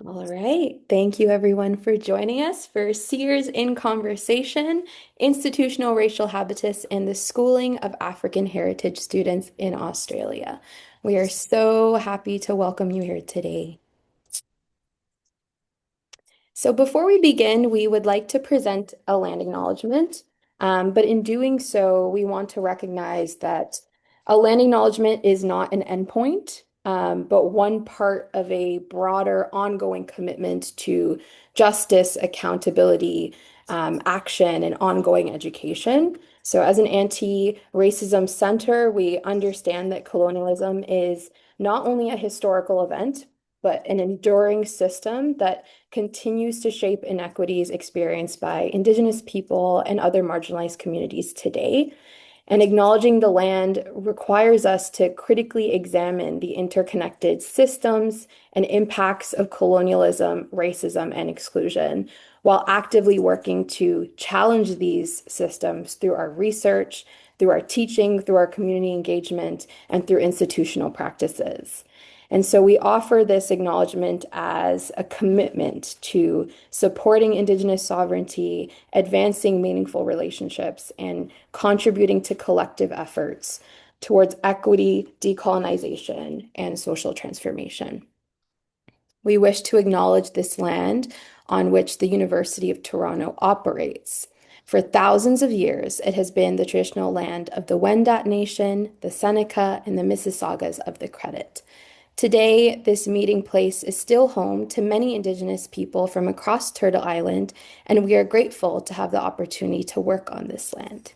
All right. Thank you, everyone, for joining us for CIARS in Conversation, Institutional Racial Habitus, and the Schooling of African Heritage Students in Australia. We are so happy to welcome you here today. So before we begin, we would like to present a land acknowledgement. But in doing so, we want to recognize that a land acknowledgement is not an endpoint, but one part of a broader ongoing commitment to justice, accountability, action, and ongoing education. So as an anti-racism center, we understand that colonialism is not only a historical event, but an enduring system that continues to shape inequities experienced by Indigenous people and other marginalized communities today. And acknowledging the land requires us to critically examine the interconnected systems and impacts of colonialism, racism, and exclusion, while actively working to challenge these systems through our research, through our teaching, through our community engagement, and through institutional practices. And so we offer this acknowledgement as a commitment to supporting Indigenous sovereignty, advancing meaningful relationships, and contributing to collective efforts towards equity, decolonization, and social transformation. We wish to acknowledge this land on which the University of Toronto operates. For thousands of years, it has been the traditional land of the Wendat Nation, the Seneca, and the Mississaugas of the Credit. Today, this meeting place is still home to many Indigenous people from across Turtle Island, and we are grateful to have the opportunity to work on this land.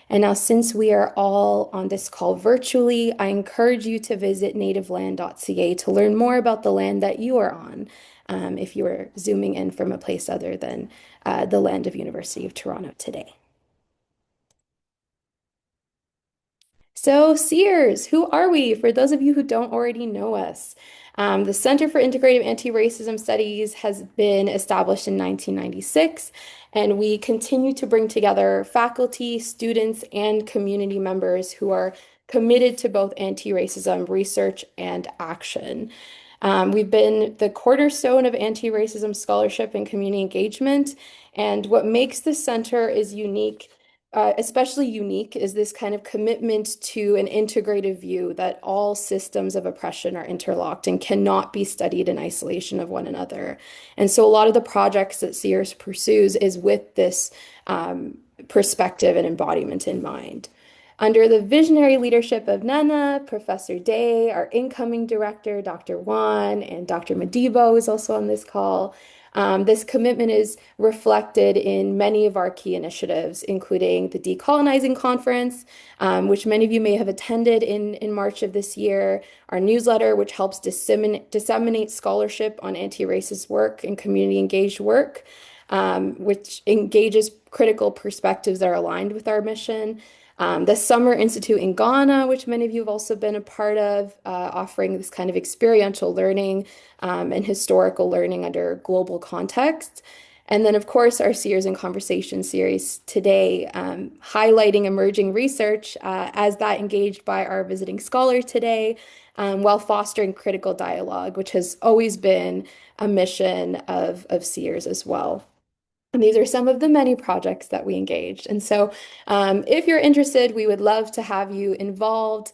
And now, since we are all on this call virtually, I encourage you to visit nativeland.ca to learn more about the land that you are on, if you are zooming in from a place other than the land of University of Toronto today. So, Sears, who are we? For those of you who don't already know us, the Center for Integrative Anti-Racism Studies has been established in 1996, and we continue to bring together faculty, students, and community members who are committed to both anti-racism research and action. We've been the cornerstone of anti-racism scholarship and community engagement, and what makes the center is unique especially unique is this kind of commitment to an integrative view that all systems of oppression are interlocked and cannot be studied in isolation of one another. And so a lot of the projects that CIARS pursues is with this perspective and embodiment in mind. Under the visionary leadership of Nana, Professor Day, our incoming director, Dr. Wan, and Dr. Madibo is also on this call. This commitment is reflected in many of our key initiatives, including the Decolonizing Conference, which many of you may have attended in March of this year, our newsletter, which helps disseminate scholarship on anti-racist work and community engaged work, which engages critical perspectives that are aligned with our mission. The Summer Institute in Ghana, which many of you have also been a part of, offering this kind of experiential learning and historical learning under global context. And then, of course, our Seers in Conversation series today, highlighting emerging research as that engaged by our visiting scholar today, while fostering critical dialogue, which has always been a mission of Seers as well. And these are some of the many projects that we engaged. And so, if you're interested, we would love to have you involved.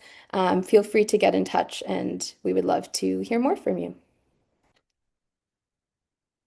Feel free to get in touch, and we would love to hear more from you.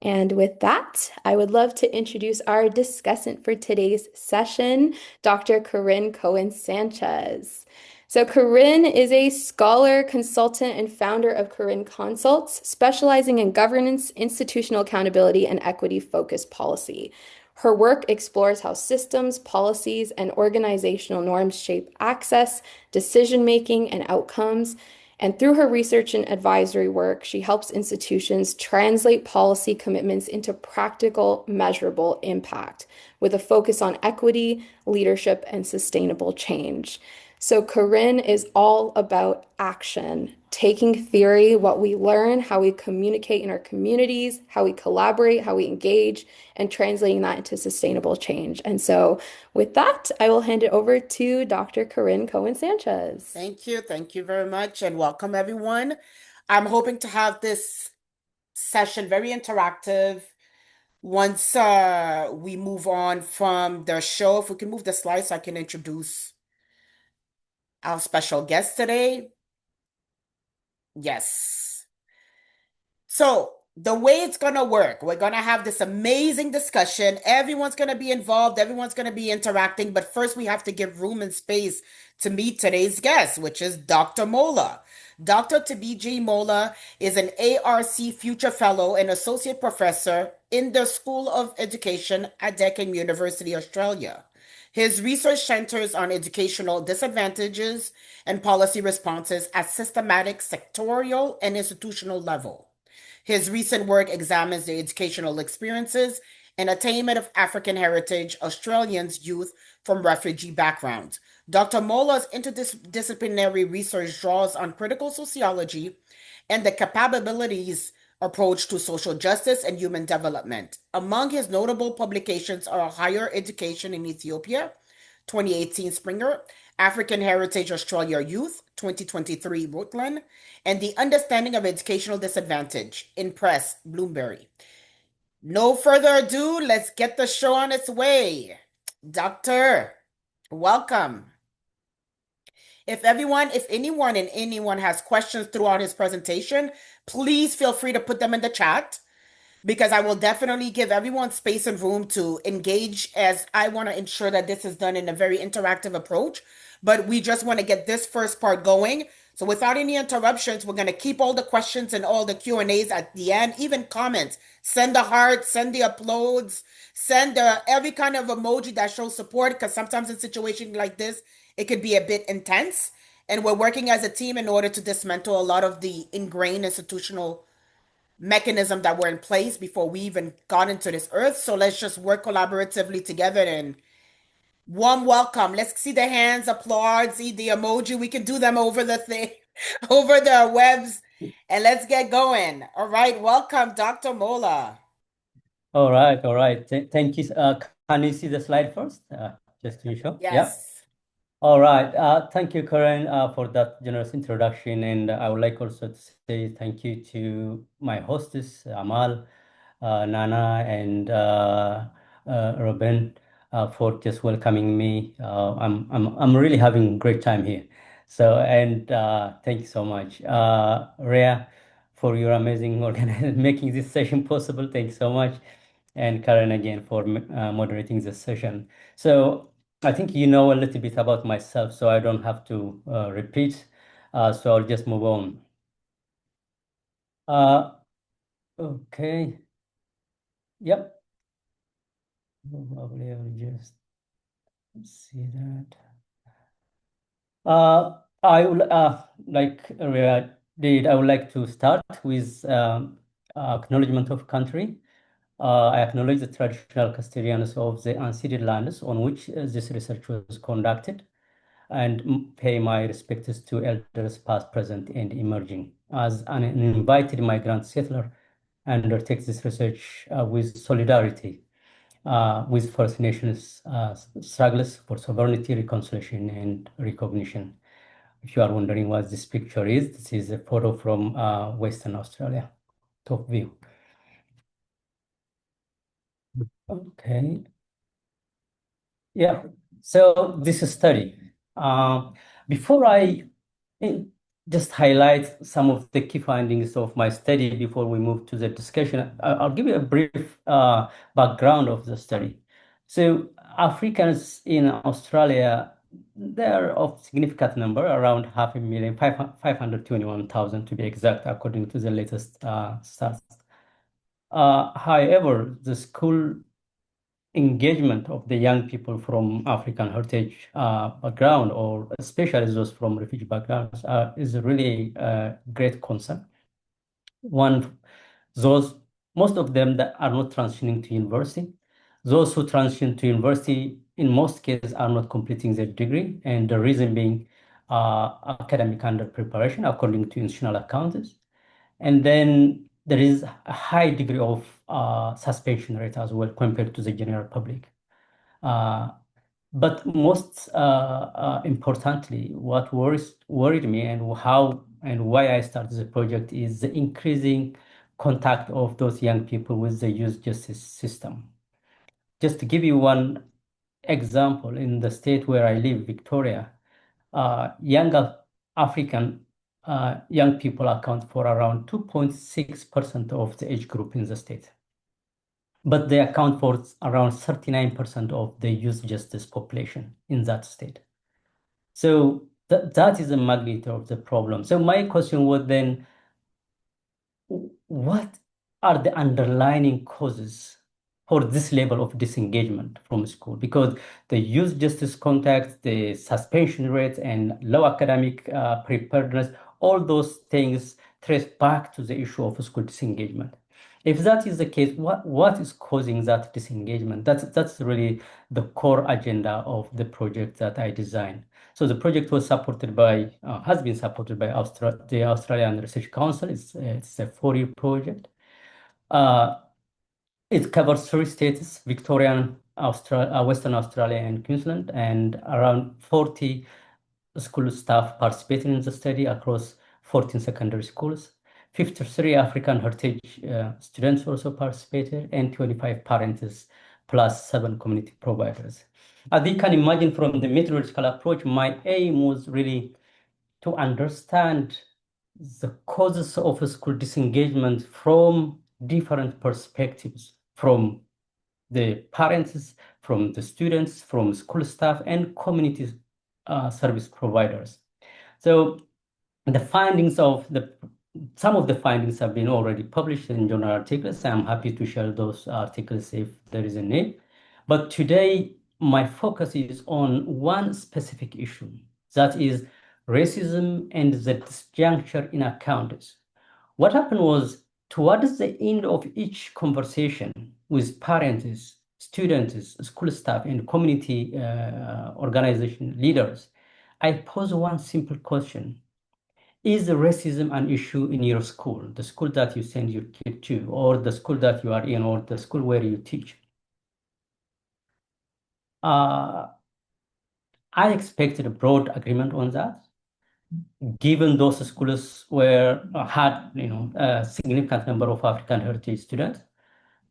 And with that, I would love to introduce our discussant for today's session, Dr. Corinne Cohen Sanchez. So, Corinne is a scholar, consultant, and founder of Corinne Consults, specializing in governance, institutional accountability, and equity-focused policy. Her work explores how systems, policies, and organizational norms shape access, decision-making, and outcomes. And through her research and advisory work, she helps institutions translate policy commitments into practical, measurable impact with a focus on equity, leadership, and sustainable change. So, Corinne is all about action, taking theory, what we learn, how we communicate in our communities, how we collaborate, how we engage, and translating that into sustainable change. And so, with that, I will hand it over to Dr. Corinne Cohen Sanchez. Thank you. Thank you very much, and welcome everyone. I'm hoping to have this session, very interactive. Once we move on from the show, if we can move the slides, so I can introduce our special guest today. Yes. So, the way it's going to work, we're going to have this amazing discussion. Everyone's going to be involved, everyone's going to be interacting, but first we have to give room and space to meet today's guest, which is Dr. Molla. Dr. Tebeje Molla is an ARC Future Fellow and Associate Professor in the School of Education at Deakin University, Australia. His research centers on educational disadvantages and policy responses at systematic, sectorial, and institutional level. His recent work examines the educational experiences and attainment of African heritage Australians youth from refugee backgrounds. Dr. Molla's interdisciplinary research draws on critical sociology and the capabilities approach to social justice and human development. Among his notable publications are Higher Education in Ethiopia, 2018 Springer, African Heritage Australia Youth, 2023 Rutland, and The Understanding of Educational Disadvantage in Press, Bloomsbury. No further ado, let's get the show on its way. Doctor, welcome. If anyone has questions throughout his presentation, please feel free to put them in the chat because I will definitely give everyone space and room to engage as I want to ensure that this is done in a very interactive approach. But we just want to get this first part going. So without any interruptions, we're going to keep all the questions and all the Q&As at the end, even comments. Send the hearts, send the uploads, send every kind of emoji that shows support because sometimes in situations like this, it could be a bit intense. And we're working as a team in order to dismantle a lot of the ingrained institutional mechanism that were in place before we even got into this earth. So let's just work collaboratively together and warm welcome. Let's see the hands, applause, see the emoji. We can do them over the thing, over the webs, and let's get going. All right, welcome, Dr. Molla. All right, all right. Thank you. Can you see the slide first? Just to show. Yeah. Yes. All right. Thank you, Karen, for that generous introduction. And I would like also to say thank you to my hostess, Amal, Nana, and Robin, for just welcoming me. I'm really having a great time here. So, and thank you so much, Rhea, for your amazing organizing, making this session possible. Thank you so much, and Karen again for moderating this session. So. I think you know a little bit about myself, so I don't have to repeat. So I'll just move on. Uh, okay. Yep. Probably I'll just see that. I would like Rhea did. I would like to start with acknowledgement of country. I acknowledge the traditional custodians of the unceded lands on which this research was conducted, and pay my respects to elders past, present, and emerging. As an invited migrant settler, I undertake this research with solidarity with First Nations struggles for sovereignty, reconciliation, and recognition. If you are wondering what this picture is, this is a photo from Western Australia, top view. Okay, yeah. So this study. Before I And just highlight some of the key findings of my study before we move to the discussion. I'll give you a brief background of the study. So Africans in Australia, they're of significant number, around half a million, 521,000 to be exact, according to the latest stats. However, the school engagement of the young people from African heritage background, or especially those from refugee backgrounds, is really a great concern. One, those most of them that are not transitioning to university. Those who transition to university, in most cases, are not completing their degree, and the reason being academic under preparation, according to institutional accountants. And then there is a high degree of suspension rate as well compared to the general public. Uh, but most importantly, what worried me and how and why I started the project is the increasing contact of those young people with the youth justice system. Just to give you one example, in the state where I live, Victoria, younger African young people account for around 2.6% of the age group in the state. But they account for around 39% of the youth justice population in that state. So that is the magnitude of the problem. So my question was then, what are the underlying causes for this level of disengagement from school? Because the youth justice context, the suspension rates, and low academic preparedness, all those things trace back to the issue of school disengagement. If that is the case, what is causing that disengagement? That's really the core agenda of the project that I designed. So the project was supported by, has been supported by the Australian Research Council. It's a 4-year project. It covers 3 states, Victorian, Western Australia, and Queensland, and around 40 school staff participating in the study across 14 secondary schools. 53 African heritage students also participated, and 25 parents, plus 7 community providers. As you can imagine from the methodological approach, my aim was really to understand the causes of school disengagement from different perspectives, from the parents, from the students, from school staff, and community service providers. So the findings of some of the findings have been already published in journal articles. I'm happy to share those articles if there is a need. But today, my focus is on one specific issue, that is racism and the disjuncture in accountants. What happened was, towards the end of each conversation with parents, students, school staff, and community organization leaders, I pose one simple question. Is racism an issue in your school, the school that you send your kid to, or the school that you are in, or the school where you teach? I expected a broad agreement on that, given those schools had a significant number of African heritage students.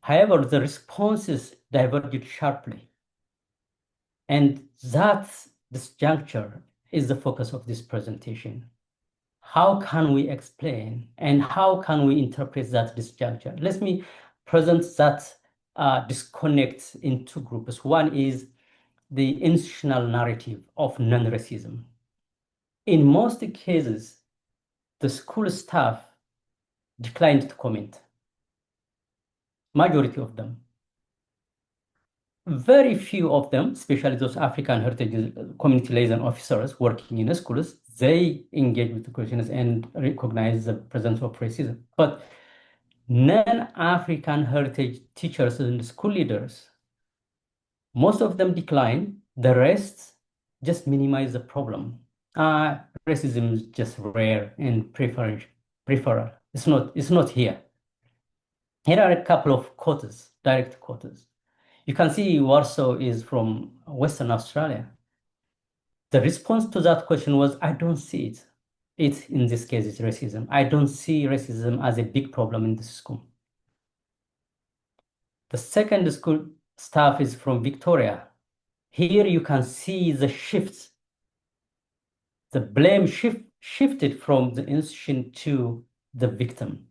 However, the responses diverged sharply. And that disjuncture is the focus of this presentation. How can we explain and how can we interpret that disjuncture? Let me present that disconnect in 2 groups. One is the institutional narrative of non-racism. In most cases, the school staff declined to comment. Majority of them. Very few of them, especially those African heritage community liaison officers working in the schools, they engage with the questions and recognize the presence of racism. But non-African heritage teachers and school leaders, most of them decline. The rest just minimize the problem. Racism is just rare and preferential. It's not here. Here are a couple of quotes, direct quotes. You can see Warsaw is from Western Australia. The response to that question was, I don't see it. It, in this case, is racism. I don't see racism as a big problem in the school. The second school staff is from Victoria. Here you can see the shifts. The blame shifted from the institution to the victim.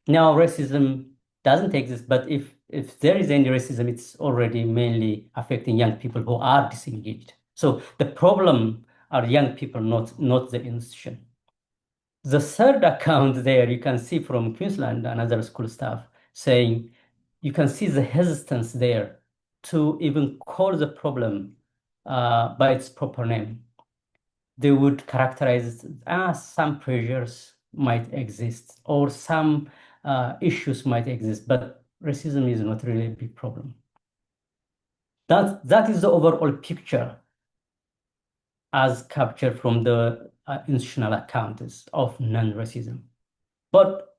Now, racism doesn't exist, but if there is any racism, it's already mainly affecting young people who are disengaged. So the problem are young people, not the institution. The third account there, you can see from Queensland, another school staff saying, you can see the hesitance there to even call the problem by its proper name. They would characterize it as some pressures might exist or some issues might exist, but racism is not really a big problem. That is the overall picture as captured from the institutional accounts of non-racism. But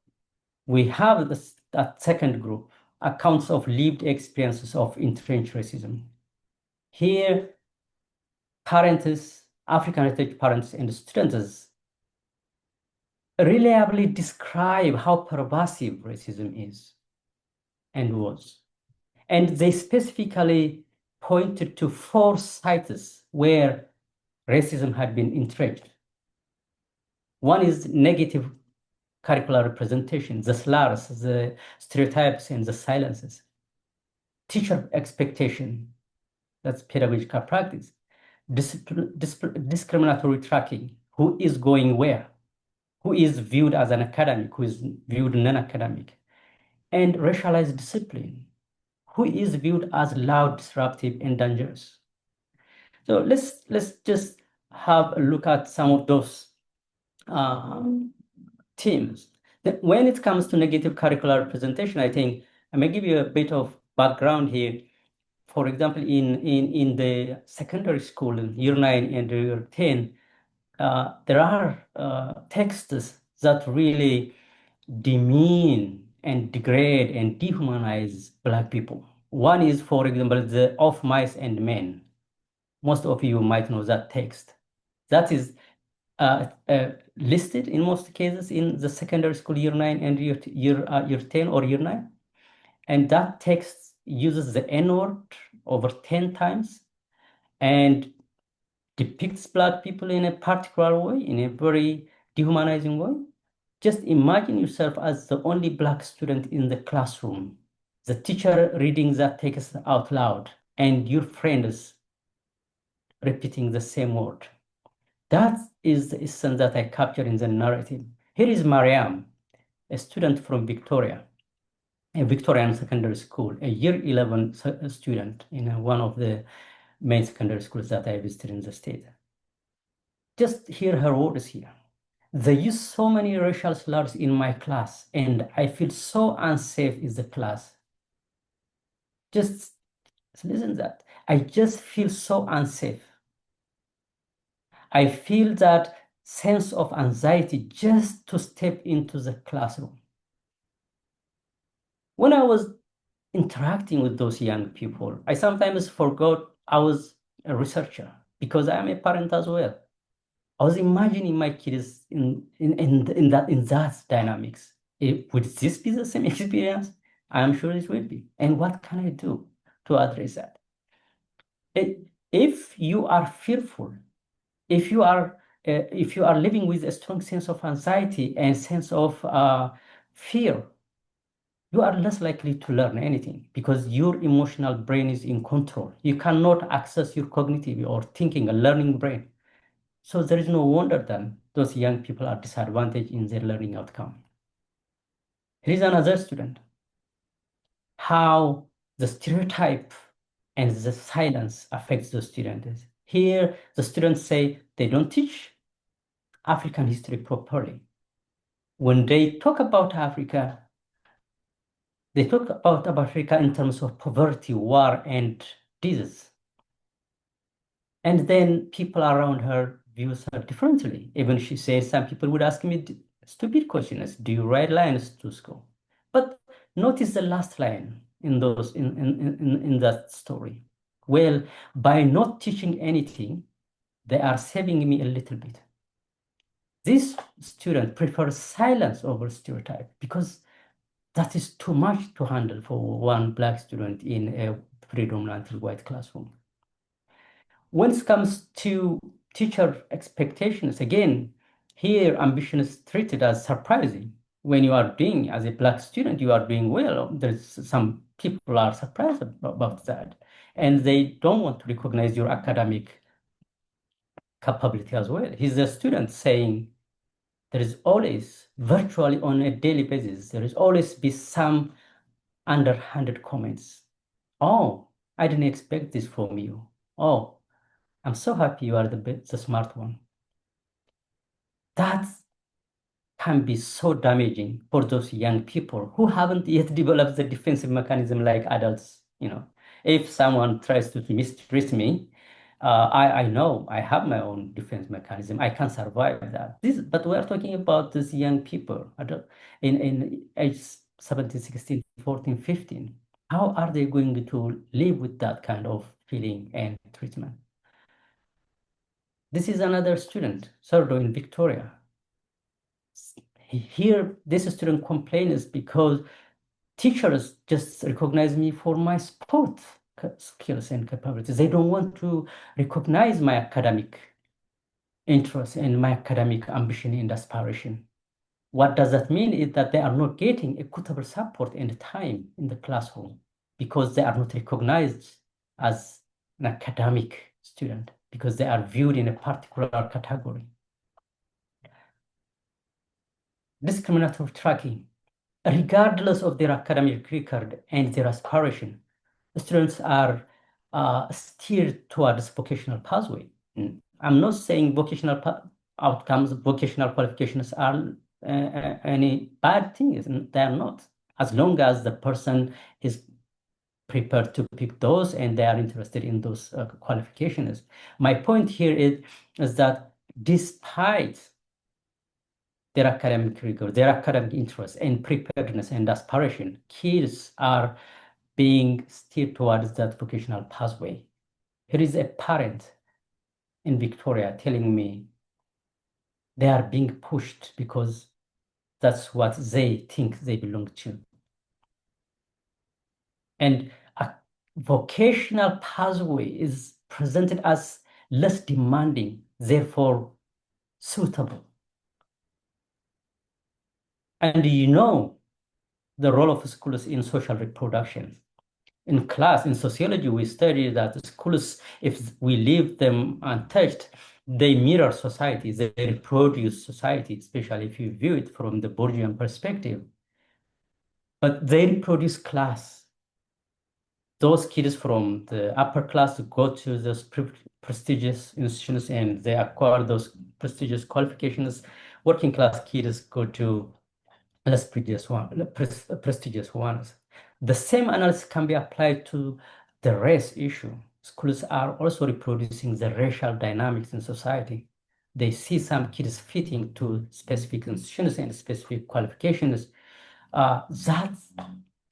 we have that second group, accounts of lived experiences of entrenched racism. Here, parents, African heritage parents and students reliably describe how pervasive racism is and was. And they specifically pointed to 4 sites where racism had been entrenched. One is negative curricular representation, the slurs, the stereotypes, and the silences. Teacher expectation, that's pedagogical practice. Discriminatory tracking, who is going where, who is viewed as an academic, who is viewed non-academic. And racialized discipline, who is viewed as loud, disruptive, and dangerous. So let's just have a look at some of those themes. When it comes to negative curricular representation, I think I may give you a bit of background here. For example, in the secondary school, in year 9 and year 10, there are texts that really demean and degrade and dehumanize Black people. One is, for example, the Of Mice and Men. Most of you might know that text. That is listed in most cases in the secondary school year 9 and year 10 or year 9. And that text uses the N-word over 10 times and depicts Black people in a particular way, in a very dehumanizing way. Just imagine yourself as the only Black student in the classroom, the teacher reading that text out loud, and your friends repeating the same word. That is the essence that I capture in the narrative. Here is Mariam, a student from Victoria, a Victorian secondary school, a year 11 student in one of the main secondary schools that I visited in the state. Just hear her words here. They use so many racial slurs in my class, and I feel so unsafe in the class. Just listen to that. I just feel so unsafe. I feel that sense of anxiety just to step into the classroom. When I was interacting with those young people, I sometimes forgot I was a researcher because I am a parent as well. I was imagining my kids in that dynamics. Would this be the same experience? I am sure it will be. And what can I do to address that? If you are fearful, if you are living with a strong sense of anxiety and sense of fear, you are less likely to learn anything because your emotional brain is in control. You cannot access your cognitive or thinking and learning brain. So there is no wonder then those young people are disadvantaged in their learning outcome. Here is another student. How the stereotype and the silence affects the students. Here, the students say they don't teach African history properly. When they talk about Africa, they talk about Africa in terms of poverty, war, and disease. And then people around her views her differently. Even she says some people would ask me stupid questions. Do you write lines to school? But notice the last line in that story. Well, by not teaching anything, they are saving me a little bit. This student prefers silence over stereotype because that is too much to handle for one Black student in a predominantly white classroom. When it comes to teacher expectations, again, here ambition is treated as surprising. When you are doing, as a Black student, you are doing well. There's some people are surprised about that. And they don't want to recognize your academic capability as well. He's a student saying, there is always, virtually on a daily basis, there is always be some underhanded comments. Oh, I didn't expect this from you. Oh, I'm so happy you are the smart one. That can be so damaging for those young people who haven't yet developed the defensive mechanism like adults. If someone tries to mistreat me, I know I have my own defense mechanism. I can survive that. But we're talking about these young people in age 17, 16, 14, 15. How are they going to live with that kind of feeling and treatment? This is another student, Sordo in Victoria. Here, this student complains because teachers just recognize me for my sport skills and capabilities. They don't want to recognize my academic interest and my academic ambition and aspiration. What does that mean is that they are not getting equitable support and time in the classroom because they are not recognized as an academic student because they are viewed in a particular category. Discriminatory tracking, regardless of their academic record and their aspiration, students are steered towards vocational pathway. I'm not saying vocational outcomes, vocational qualifications are any bad things. They are not, as long as the person is prepared to pick those and they are interested in those qualifications. My point here is that despite their academic rigor, their academic interest and preparedness and aspiration, kids are being steered towards that vocational pathway. Here is a parent in Victoria telling me they are being pushed because that's what they think they belong to. And a vocational pathway is presented as less demanding, therefore suitable. And you know the role of schools in social reproduction. In class, in sociology, we study that schools, if we leave them untouched, they mirror society, they reproduce society, especially if you view it from the Bourdieuian perspective. But they reproduce class. Those kids from the upper class go to those prestigious institutions and they acquire those prestigious qualifications. Working class kids go to less prestigious ones. The same analysis can be applied to the race issue. Schools are also reproducing the racial dynamics in society. They see some kids fitting to specific institutions and specific qualifications. That's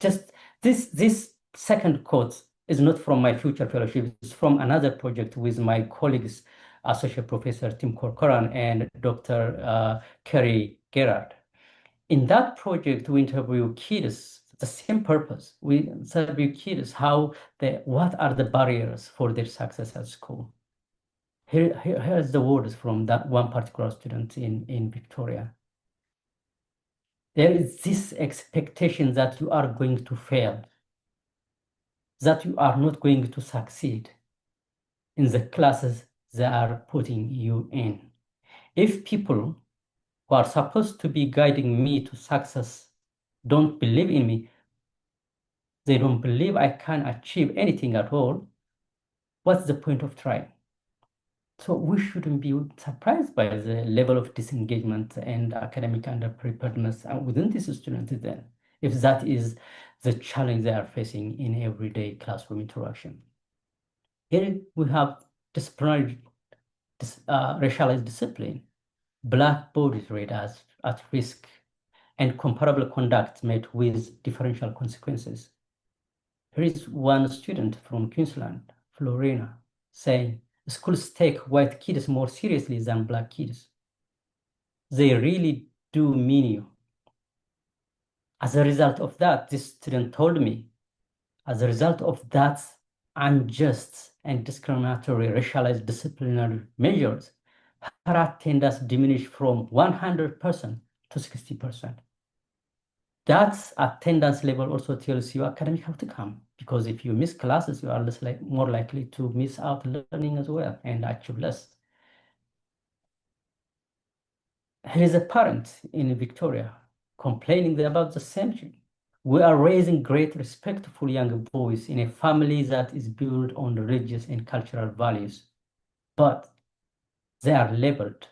just this second quote is not from my future fellowship. It's from another project with my colleagues, Associate Professor Tim Corcoran and Dr. Kerry Gerard. In that project, we interview kids, the same purpose. We interview kids what are the barriers for their success at school. Here's the words from that one particular student in Victoria. There is this expectation that you are going to fail, that you are not going to succeed in the classes they are putting you in. If people who are supposed to be guiding me to success don't believe in me, they don't believe I can achieve anything at all, what's the point of trying? So we shouldn't be surprised by the level of disengagement and academic underpreparedness within these students then, if that is the challenge they are facing in everyday classroom interaction. Here we have disciplinary, racialized discipline, black bodies read as at risk, and comparable conduct met with differential consequences. Here is one student from Queensland, Florina, saying, schools take white kids more seriously than black kids. They really do mean you. As a result of that, this student told me, as a result of that unjust and discriminatory racialized disciplinary measures, her attendance diminished from 100% to 60%. That attendance level also tells you academic outcome, because if you miss classes, you are more likely to miss out learning as well and achieve less. Here is a parent in Victoria complaining about the same thing. We are raising great respectful young boys in a family that is built on religious and cultural values, but they are labeled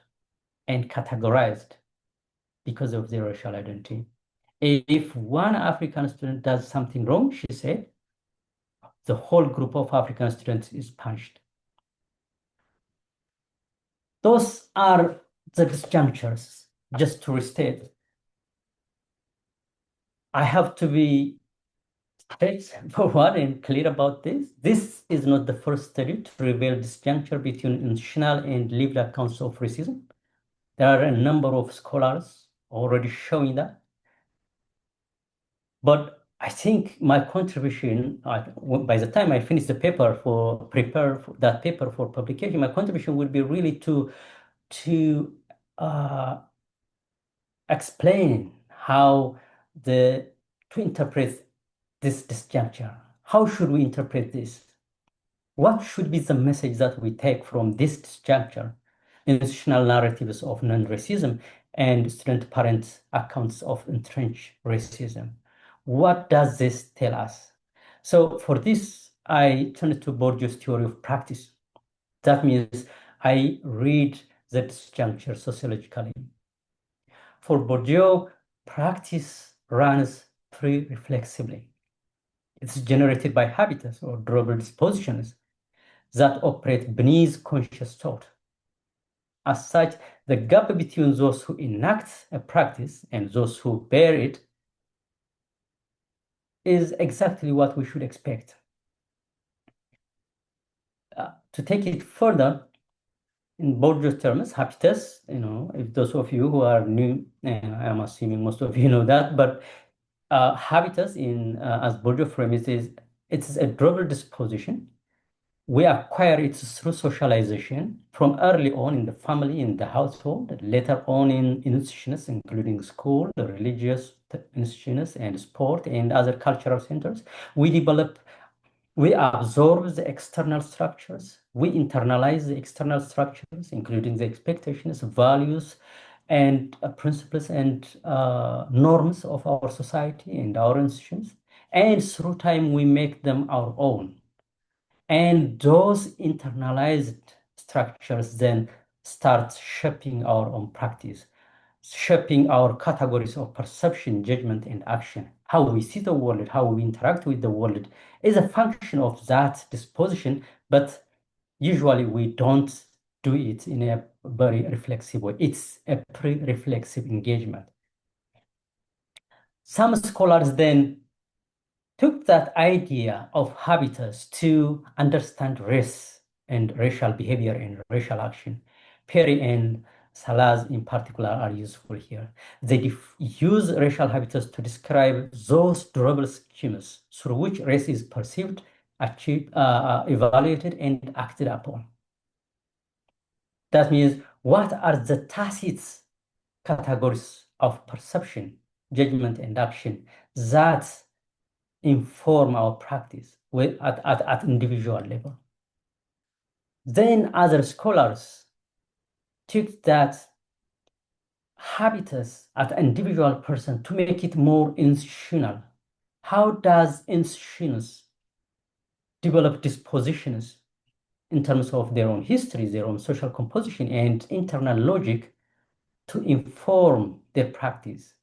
and categorized because of their racial identity. If one African student does something wrong, she said, the whole group of African students is punished. Those are the disjunctures. Just to restate, I have to be straightforward and clear about this. This is not the first study to reveal disjuncture between institutional and lived accounts of racism. There are a number of scholars already showing that. But I think my contribution, by the time I finish the paper prepare that paper for publication, my contribution will be really to uh, explain how to interpret this disjuncture. How should we interpret this? What should be the message that we take from this disjuncture? Institutional narratives of non-racism and student-parent accounts of entrenched racism. What does this tell us? So for this, I turn to Bourdieu's theory of practice. That means I read the disjuncture sociologically. For Bourdieu, practice runs pre-reflexively. It's generated by habitus or durable dispositions that operate beneath conscious thought. As such, the gap between those who enact a practice and those who bear it is exactly what we should expect. To take it further, in Bourdieu's terms, habitus, if those of you who are new, I'm assuming most of you know that, but habitus as Bourdieu frames it, it's a durable disposition. We acquire it through socialization from early on in the family, in the household, later on in institutions, including school, the religious institutions, and sport, and other cultural centers. We absorb the external structures. We internalize the external structures, including the expectations, values, and principles and norms of our society and our institutions. And through time, we make them our own. And those internalized structures then start shaping our own practice, shaping our categories of perception, judgment, and action. How we see the world, how we interact with the world is a function of that disposition, but usually we don't do it in a very reflexive way. It's a pre-reflexive engagement. Some scholars then took that idea of habitus to understand race and racial behavior and racial action. Perry and Salaz in particular are useful here. They use racial habitus to describe those durable schemes through which race is perceived, achieved, evaluated, and acted upon. That means what are the tacit categories of perception, judgment, and action that inform our practice at individual level. Then other scholars took that habitus at individual person to make it more institutional. How does institutions develop dispositions in terms of their own history, their own social composition, and internal logic to inform their practice?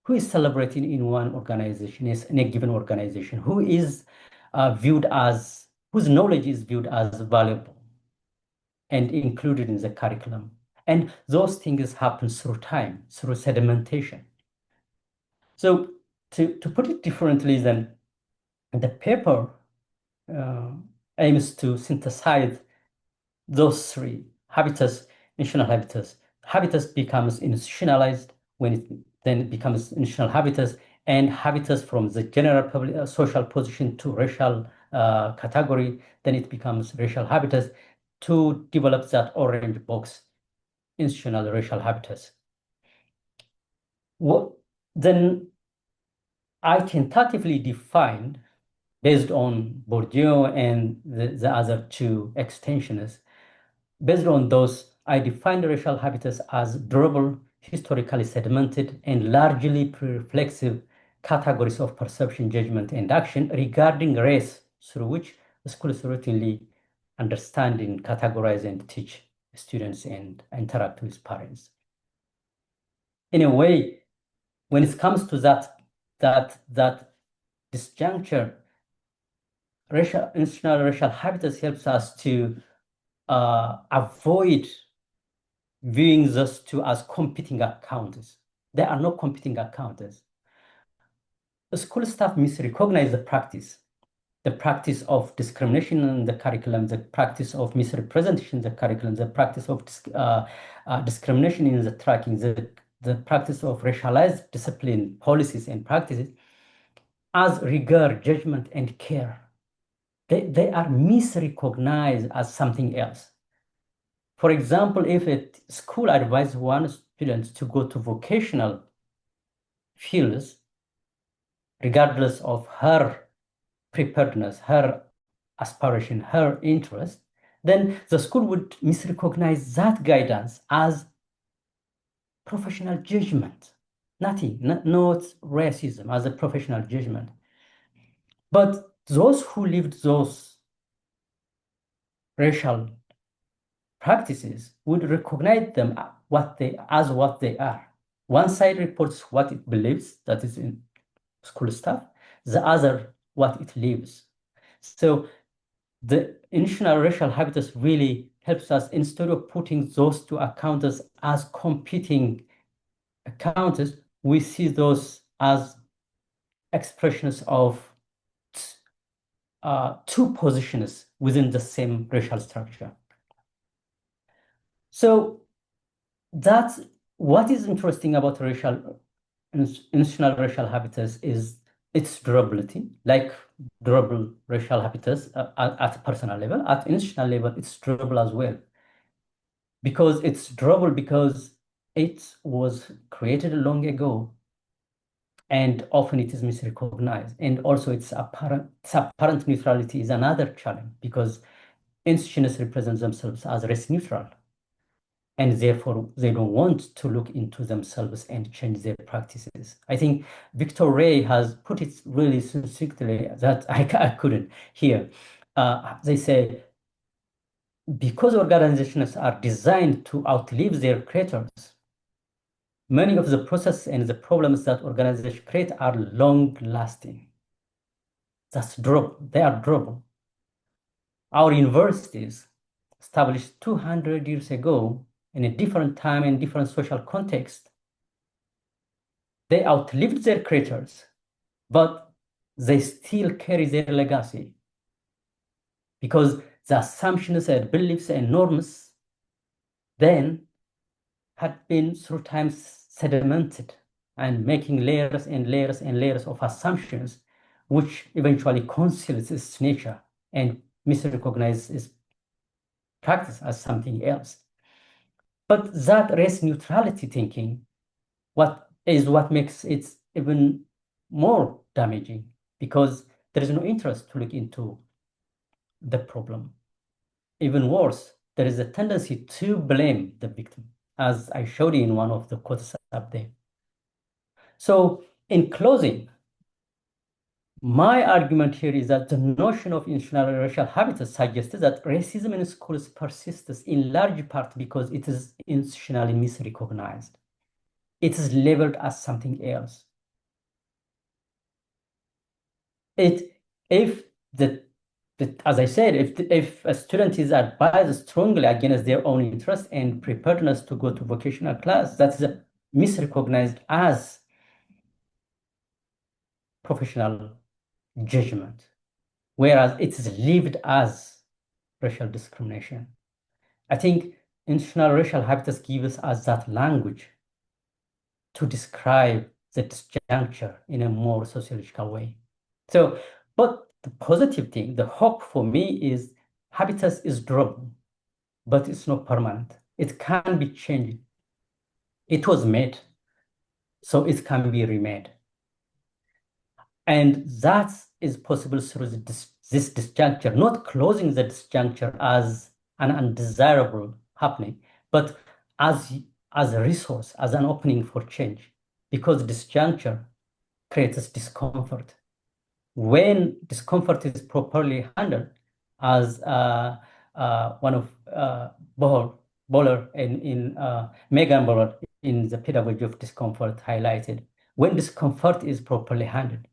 Who is celebrated in one organization, is in a given organization? Who is whose knowledge is viewed as valuable and included in the curriculum? And those things happen through time, through sedimentation. So to put it differently, then the paper aims to synthesize those three habitus, institutional habitus. Habitus becomes institutionalized when it then becomes institutional habitus, and habitus from the general public, social position to racial category, then it becomes racial habitus to develop that orange box, institutional racial habitus. Then I tentatively defined, based on Bourdieu and the other two extensionists, based on those, I defined racial habitus as durable, historically sedimented, and largely pre-reflexive categories of perception, judgment, and action regarding race through which schools routinely understand and categorize and teach students and interact with parents. In a way, when it comes to that disjuncture, institutional racial habitus helps us to avoid viewing those two as competing accounts. They are not competing accounts. The school staff misrecognize the practice of discrimination in the curriculum, the practice of misrepresentation in the curriculum, the practice of discrimination in the tracking, the the practice of racialized discipline policies and practices as regard, judgment, and care. They are misrecognized as something else. For example, if a school advises one student to go to vocational fields, regardless of her preparedness, her aspiration, her interest, then the school would misrecognize that guidance as professional judgment. Nothing, not racism, as a professional judgment. But those who lived those racial practices would recognize them what they are. One side reports what it believes, that is in school stuff, the other what it lives. So the institutional racial habitus really helps us, instead of putting those two accounts as competing accounts, we see those as expressions of two positions within the same racial structure. So that's what is interesting about institutional racial habitus is its durability, like durable racial habitus at a personal level. At institutional level, it's durable as well. Because it's durable because it was created long ago and often it is misrecognized. And also its apparent neutrality is another challenge because institutions represent themselves as race neutral. And therefore, they don't want to look into themselves and change their practices. I think Victor Ray has put it really succinctly that I couldn't hear. They say, because organizations are designed to outlive their creators, many of the processes and the problems that organizations create are long-lasting. That's durable. They are durable. Our universities, established 200 years ago, in a different time and different social context, they outlived their creators, but they still carry their legacy because the assumptions and beliefs and norms then had been through time sedimented and making layers and layers and layers of assumptions, which eventually conceals its nature and misrecognizes its practice as something else. But that race neutrality thinking, what makes it even more damaging, because there is no interest to look into the problem. Even worse, there is a tendency to blame the victim, as I showed you in one of the quotes up there. So in closing, my argument here is that the notion of institutional racial habitus suggests that racism in schools persists in large part because it is institutionally misrecognized. It is labeled as something else. If as I said, if a student is advised strongly against their own interest and preparedness to go to vocational class, that is misrecognized as professional judgment, whereas it is lived as racial discrimination. I think institutional racial habitus gives us that language to describe the disjuncture in a more sociological way. So, but the positive thing, the hope for me is habitus is durable, but it's not permanent. It can be changed. It was made, so it can be remade. And that is possible through this disjuncture, not closing the disjuncture as an undesirable happening, but as a resource, as an opening for change, because disjuncture creates discomfort. When discomfort is properly handled, as one of Boller in Megan Boller in the pedagogy of discomfort highlighted, when discomfort is properly handled,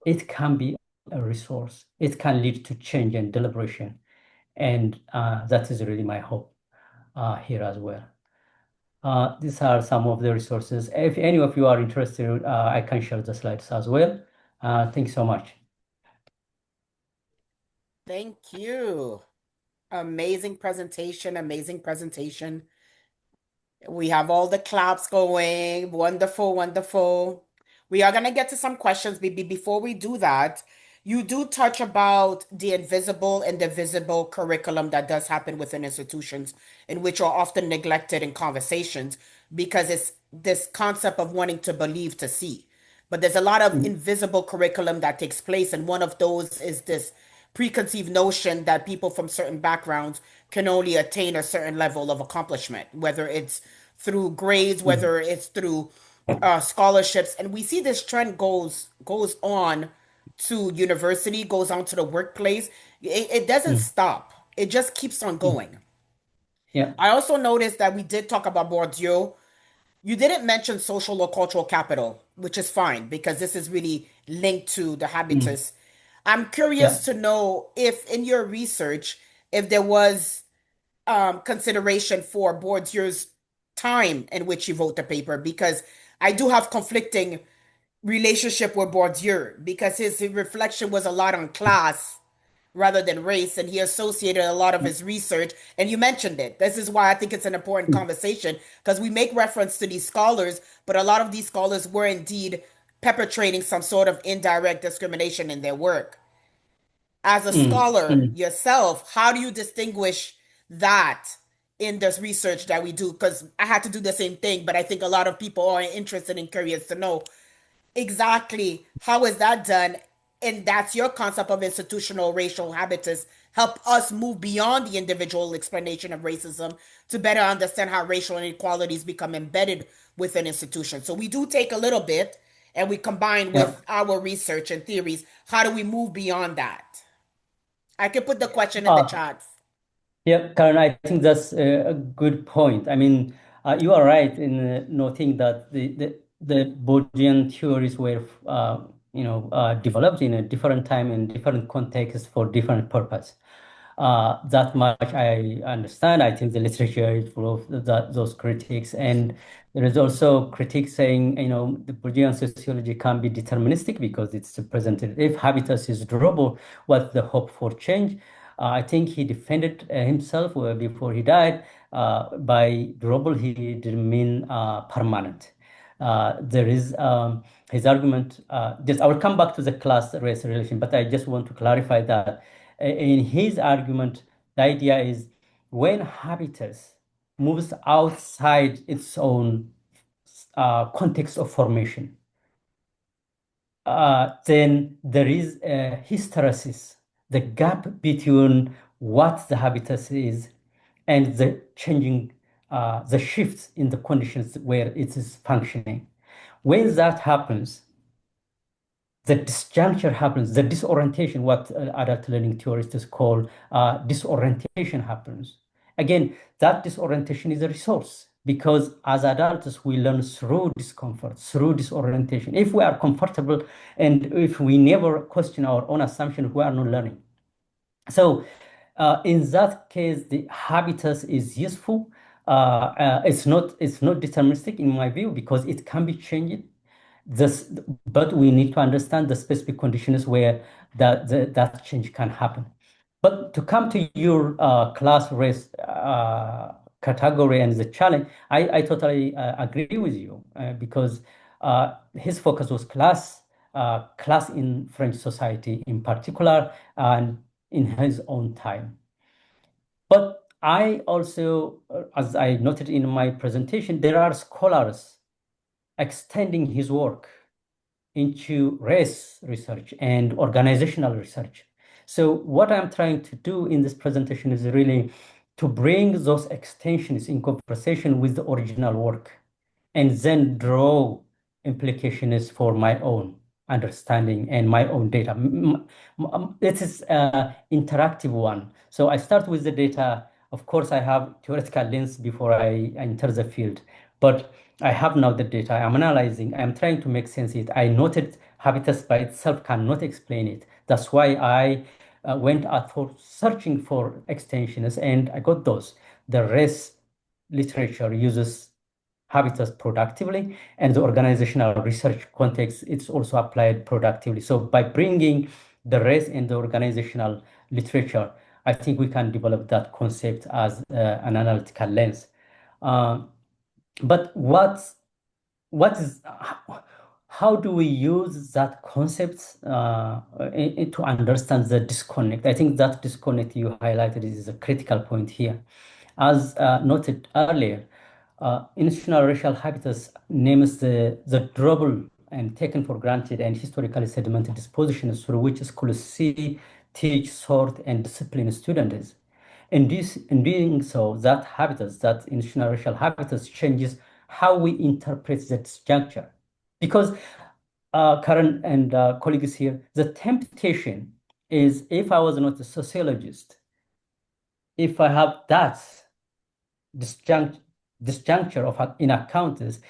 it can be a resource. It can lead to change and deliberation. And that is really my hope here as well. These are some of the resources. If any of you are interested, I can share the slides as well. Thanks so much. Thank you. Amazing presentation, amazing presentation. We have all the claps going. Wonderful, wonderful. We are going to get to some questions, baby. Before we do that, you do touch about the invisible and the visible curriculum that does happen within institutions, in which are often neglected in conversations because it's this concept of wanting to believe to see. But there's a lot of Mm, invisible curriculum that takes place, and one of those is this preconceived notion that people from certain backgrounds can only attain a certain level of accomplishment, whether it's through grades, mm, whether it's through scholarships, and we see this trend goes on to university, goes on to the workplace. It doesn't mm, stop. It just keeps on mm. going. Yeah. I also noticed that we did talk about Bourdieu. You didn't mention social or cultural capital, which is fine because this is really linked to the Mm, habitus. I'm yeah. curious to know if in your research, if there was consideration for Bourdieu's time in which he wrote the paper, because I do have conflicting relationship with Bourdieu because his reflection was a lot on class rather than race, and he associated a lot of Mm, his research. And you mentioned it. This is why I think it's an important mm, conversation because we make reference to these scholars, but a lot of these scholars were indeed perpetrating some sort of indirect discrimination in their work. As a mm, scholar mm. yourself, how do you distinguish that in this research that we do? Because I had to do the same thing, but I think a lot of people are interested and curious to know exactly how is that done. And that's your concept of institutional racial habitus. Help us move beyond the individual explanation of racism to better understand how racial inequalities become embedded within institutions. So we do take a little bit and we combine Yeah. with our research and theories. How do we move beyond that? I can put the question in the Uh, chat. Yeah, Karen, I think that's a good point. I mean, you are right in noting that the Bayesian theories were, developed in a different time and different context for different purpose. That much I understand. I think the literature is full of those critiques, and there is also critics saying, the Bayesian sociology can be deterministic because it's presented. If habitus is durable, what's the hope for change? I think he defended himself before he died. By durable, he didn't mean permanent. There is his argument. Just I will come back to the class-race relation, but I just want to clarify that in his argument, the idea is when habitus moves outside its own context of formation, then there is a hysteresis, the gap between what the habitus is and the changing, the shifts in the conditions where it is functioning. When that happens, the disjuncture happens, the disorientation, what adult learning theorists call disorientation happens. Again, that disorientation is a resource because as adults, we learn through discomfort, through disorientation. If we are comfortable and if we never question our own assumption, we are not learning. So in that case, the habitus is useful. It's not deterministic in my view because it can be changed. This, but we need to understand the specific conditions where that change can happen. But to come to your class race category and the challenge, I totally agree with you because his focus was class in French society in particular, and in his own time. But I also, as I noted in my presentation, there are scholars extending his work into race research and organizational research. So what I'm trying to do in this presentation is really to bring those extensions in conversation with the original work and then draw implications for my own understanding and my own data. It is an interactive one. So I start with the data. Of course, I have theoretical lens before I enter the field, but I have now the data. I'm analyzing. I'm trying to make sense of it. I noted habitus by itself cannot explain it. That's why I went out for searching for extensions, and I got those. The rest literature uses habitats productively, and the organizational research context, it's also applied productively. So by bringing the race and the organizational literature, I think we can develop that concept as an analytical lens. Uh, But what is how do we use that concept to understand the disconnect? I think that disconnect you highlighted is a critical point here. As noted earlier, institutional racial habitus names the durable and taken for granted and historically sedimented dispositions through which schools see, teach, sort, and discipline students. In doing so, that habitus, that institutional racial habitus, changes how we interpret that structure. Because Karen and colleagues here, the temptation is if I was not a sociologist, if I have that disjuncture of in accounts,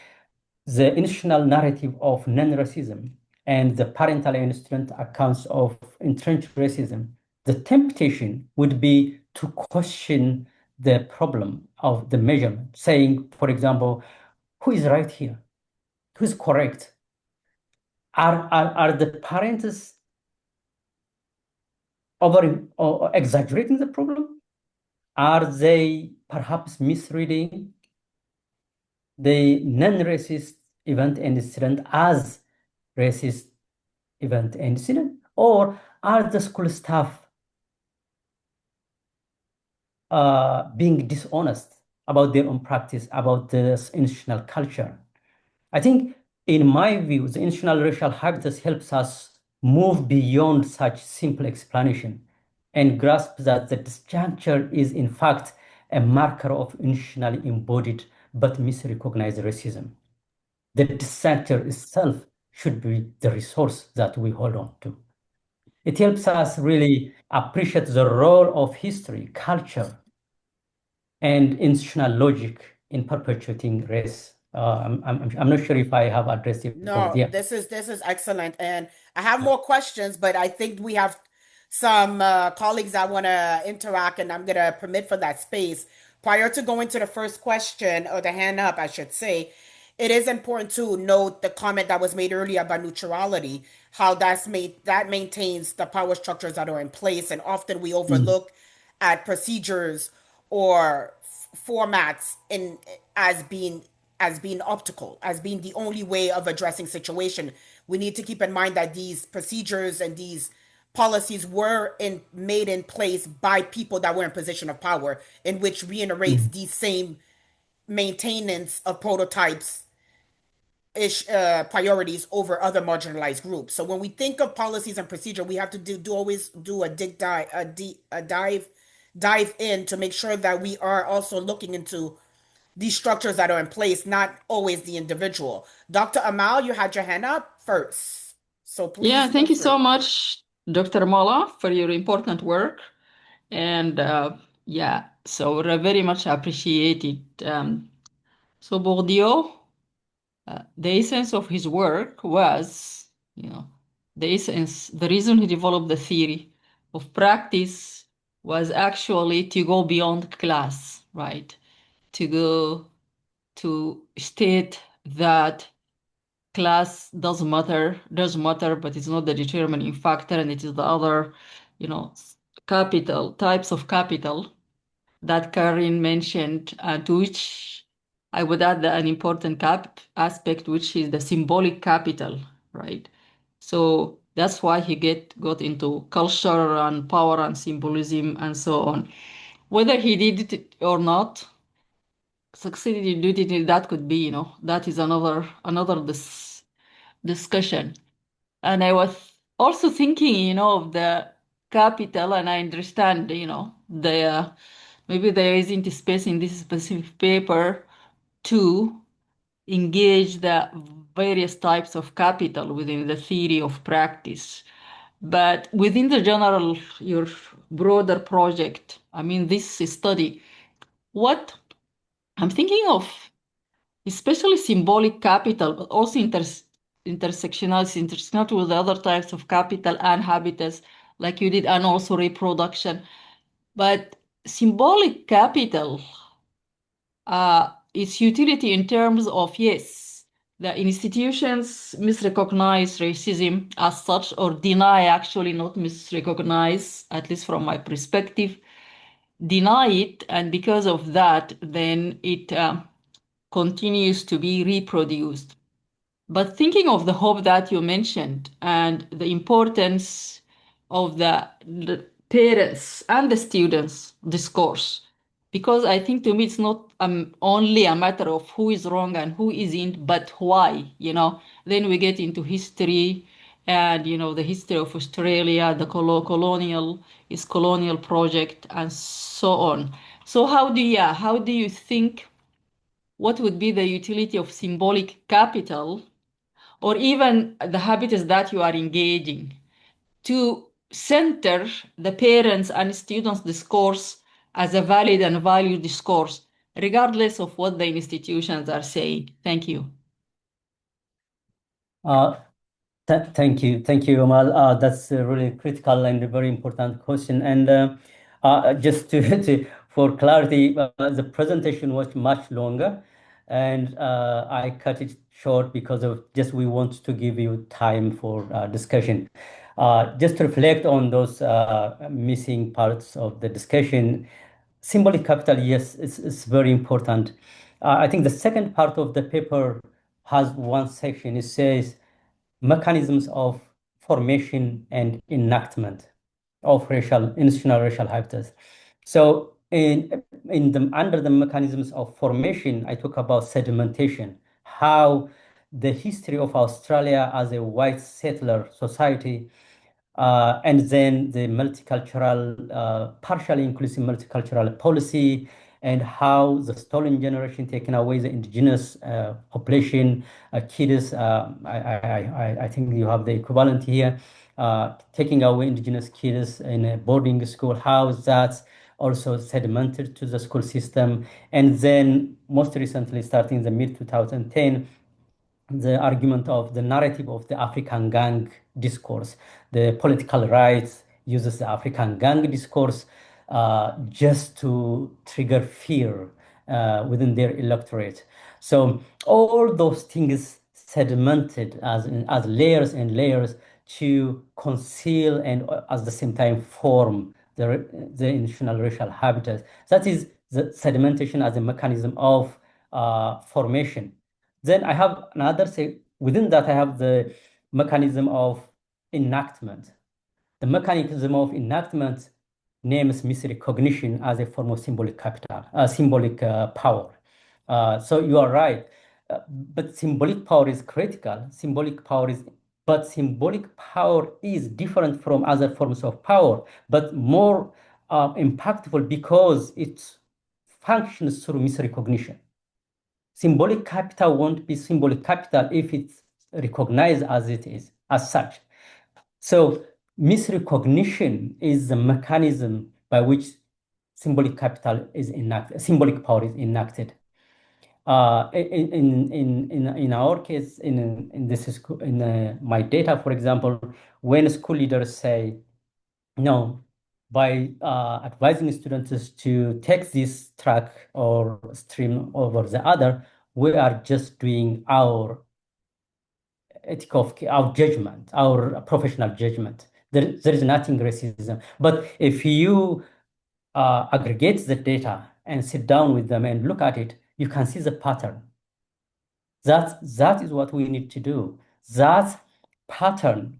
the institutional narrative of non-racism and the parental and student accounts of entrenched racism, the temptation would be to question the problem of the measurement, saying, for example, who is right here? Who's correct? Are the parents over or exaggerating the problem? Are they perhaps misreading the non-racist event and incident as racist event and incident? Or are the school staff being dishonest about their own practice, about the institutional culture? I think, in my view, the institutional racial habitus helps us move beyond such simple explanation and grasp that the disjuncture is, in fact, a marker of institutionally embodied but misrecognized racism. The disjuncture itself should be the resource that we hold on to. It helps us really appreciate the role of history, culture, and institutional logic in perpetuating race. I'm not sure if I have addressed your point. No, Yeah. this is excellent, and I have more questions, but I think we have some colleagues that want to interact, and I'm gonna permit for that space. Prior to going to the first question or the hand up, I should say, it is important to note the comment that was made earlier about neutrality, how that maintains the power structures that are in place, and often we Mm, overlook at procedures or formats in as being optical, as being the only way of addressing situation. We need to keep in mind that these procedures and these policies were made in place by people that were in position of power, in which reiterates mm, these same maintenance of prototypes priorities over other marginalized groups. So when we think of policies and procedure, we have to always do a dig dive a dive in to make sure that we are also looking into these structures that are in place, not always the individual. Dr. Amal, you had your hand up first. So Yeah, please feel thank you so free. much, Dr. Molla, for your important work. And yeah, so I very much appreciate it. So Bourdieu, the essence of his work was, the essence, the reason he developed the theory of practice was actually to go beyond class, right? To go to state that class does matter, but it's not the determining factor, and it is the other, you know, capital types of capital that Karin mentioned, to which I would add an important aspect, which is the symbolic capital, right? So that's why he got into culture and power and symbolism and so on. Whether he did it or not, succeeded in doing it, that could be, that is another discussion. And I was also thinking, of the capital, and I understand, the maybe there isn't space in this specific paper to engage the various types of capital within the theory of practice. But within the general, your broader project, I mean, this study, what I'm thinking of, especially symbolic capital, but also intersectionality with the other types of capital and habitus, like you did, and also reproduction. But symbolic capital, its utility in terms of, yes, the institutions misrecognize racism as such, or deny, actually, not misrecognize, at least from my perspective, deny it, and because of that, then it continues to be reproduced. But thinking of the hope that you mentioned and the importance of the parents and the students' discourse, because I think to me it's not only a matter of who is wrong and who isn't, but why, Then we get into history and, the history of Australia, the colonial project, and so on. So how do you think, what would be the utility of symbolic capital or even the habitus that you are engaging to center the parents and students' discourse as a valid and valued discourse, regardless of what the institutions are saying? Thank you. Thank you. Thank you, Amal. That's a really critical and a very important question. And just for clarity, the presentation was much longer, and I cut it short because of just we want to give you time for discussion. Just to reflect on those missing parts of the discussion. Symbolic capital, yes, it's very important. I think the second part of the paper has one section. It says mechanisms of formation and enactment of institutional racial habitats. So in the under the mechanisms of formation, I talk about sedimentation, how the history of Australia as a white settler society and then the multicultural, partially inclusive multicultural policy, and how the stolen generation taking away the indigenous population, kids. I think you have the equivalent here, taking away indigenous kids in a boarding school. How that's also sedimented to the school system, and then most recently, starting the mid 2010 the argument of the narrative of the African gang discourse. The political right uses the African gang discourse just to trigger fear within their electorate. So all those things sedimented as layers and layers to conceal and at the same time form the national racial habitat. That is the sedimentation as a mechanism of formation. Then I have another say within that I have the mechanism of enactment. The mechanism of enactment names misrecognition as a form of symbolic capital, symbolic power. So you are right, but symbolic power is critical. But symbolic power is different from other forms of power, but more impactful because it functions through misrecognition. Symbolic capital won't be symbolic capital if it's recognized as it is, as such. So misrecognition is the mechanism by which symbolic capital is enacted, symbolic power is enacted. In our case, in this is in my data, for example, when school leaders say no, by advising students to take this track or stream over the other, we are just doing our our judgment, our professional judgment. There is nothing racism. But if you aggregate the data and sit down with them and look at it, you can see the pattern. That is what we need to do. That pattern,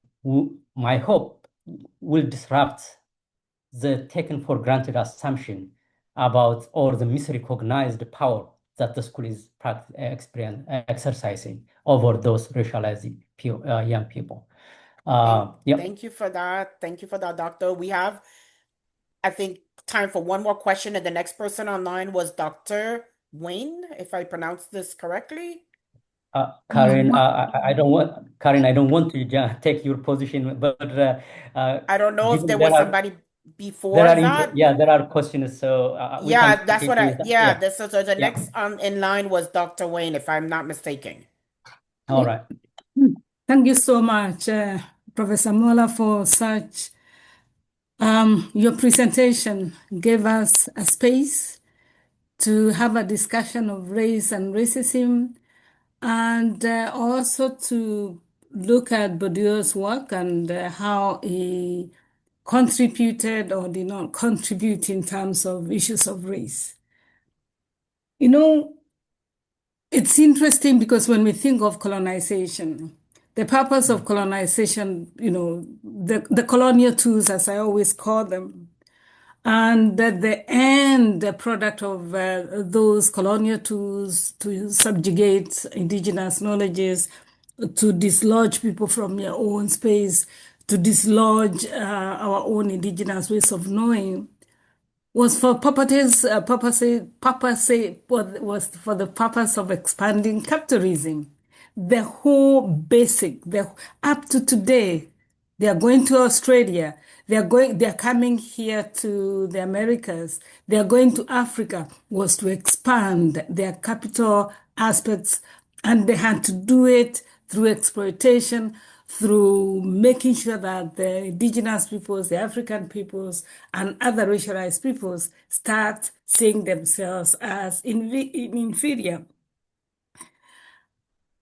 my hope, will disrupt the taken for granted assumption about or the misrecognized power that the school is exercising over those racialized young people. Thank you for that. Thank you for that, Doctor. We have, I think, time for one more question, and the next person online was Dr. Wayne, if I pronounced this correctly. Karen, I don't want to take your position, but I don't know if given there was somebody before there that. are questions, so we Yeah, can that's what I, yeah. so the Yeah. next in line was Dr. Wayne, if I'm not mistaken. All right. Thank you so much, Professor Molla, for such your presentation gave us a space to have a discussion of race and racism, and also to look at Bourdieu's work and how he contributed or did not contribute in terms of issues of race. You know, It's interesting because when we think of colonization, the purpose of colonization, the colonial tools, as I always call them, and that the end product of those colonial tools to subjugate indigenous knowledges, to dislodge people from their own space, to dislodge our own indigenous ways of knowing, was for was for the purpose of expanding capitalism. The whole basic, the up to today, they are going to Australia. They're coming here to the Americas. They are going to Africa, was to expand their capital aspects, and they had to do it through exploitation, through making sure that the indigenous peoples, the African peoples, and other racialized peoples start seeing themselves as inferior.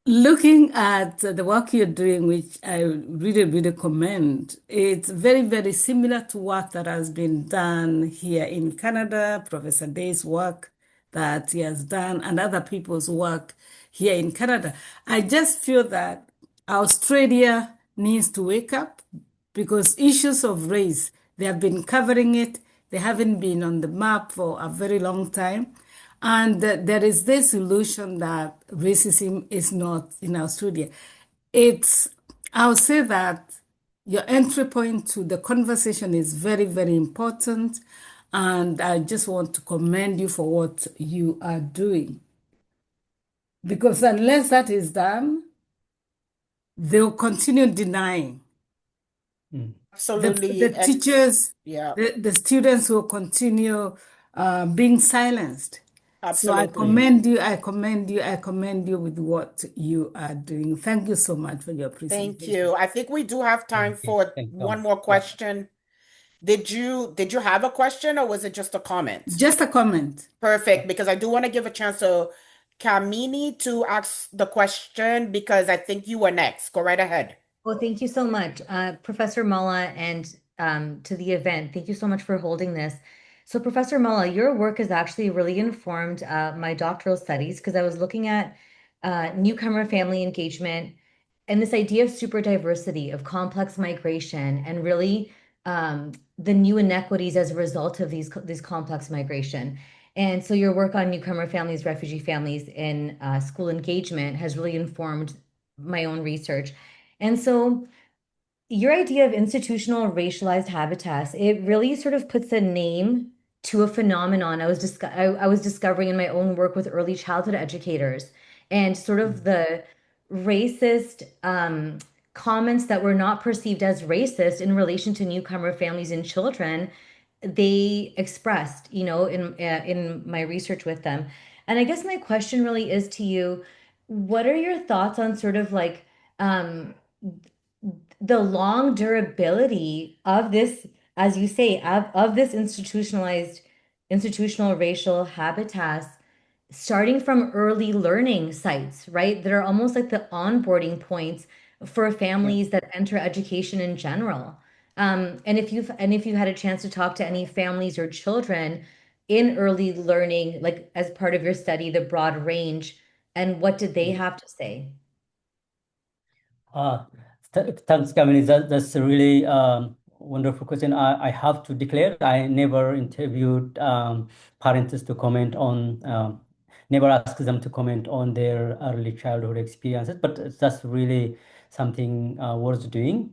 Looking at the work you're doing, which I really, really commend, it's very, very similar to work that has been done here in Canada, Professor Day's work that he has done, and other people's work here in Canada. I just feel that Australia needs to wake up because issues of race, they have been covering it. They haven't been on the map for a very long time. And there is this illusion that racism is not in Australia. I'll say that your entry point to the conversation is very, very important. And I just want to commend you for what you are doing. Because unless that is done, they'll continue denying. Absolutely. The teachers, yeah, the students will continue being silenced. So I absolutely. commend you with what you are doing. Thank you so much for your Thank presentation. you. I think we do have time for Thank you. one more question. Did you have a question or was it just a comment? Just a comment. Perfect, because I do want to give a chance to Kamini to ask the question because I think you were next. Go right ahead. Well, thank you so much, Professor Molla, and to the event. Thank you so much for holding this. So, Professor Molla, your work has actually really informed my doctoral studies because I was looking at newcomer family engagement and this idea of super diversity, of complex migration, and really the new inequities as a result of these complex migration. And so your work on newcomer families, refugee families in school engagement has really informed my own research. And so your idea of institutional racialized habitus, it really sort of puts a name to a phenomenon I was discovering in my own work with early childhood educators and sort of the racist comments that were not perceived as racist in relation to newcomer families and children they expressed, in my research with them. And I guess my question really is to you, what are your thoughts on sort of like um, the long durability of this, as you say, of this institutional racial habitus, starting from early learning sites, right? That are almost like the onboarding points for families that enter education in general. And if you had a chance to talk to any families or children in early learning, like as part of your study, the broad range, and what did they have to say? Thanks, Kamini. That's a really wonderful question. I have to declare I never interviewed parents to comment on, never asked them to comment on their early childhood experiences, but that's really something worth doing.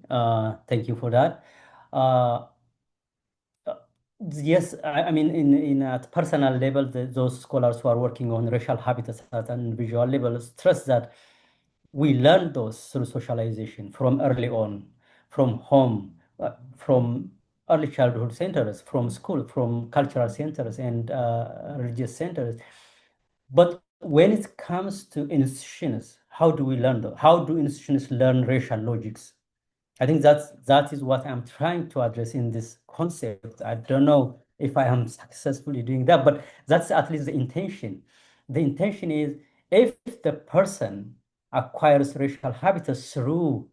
Thank you for that. Yes, I mean, in at personal level, those scholars who are working on racial habitats and visual levels stress that we learn those through socialization from early on, from home, from early childhood centers, from school, from cultural centers and religious centers. But when it comes to institutions, how do we learn those? How do institutions learn racial logics? I think that is what I'm trying to address in this concept. I don't know if I am successfully doing that, but that's at least the intention. The intention is if the person acquires racial habitus through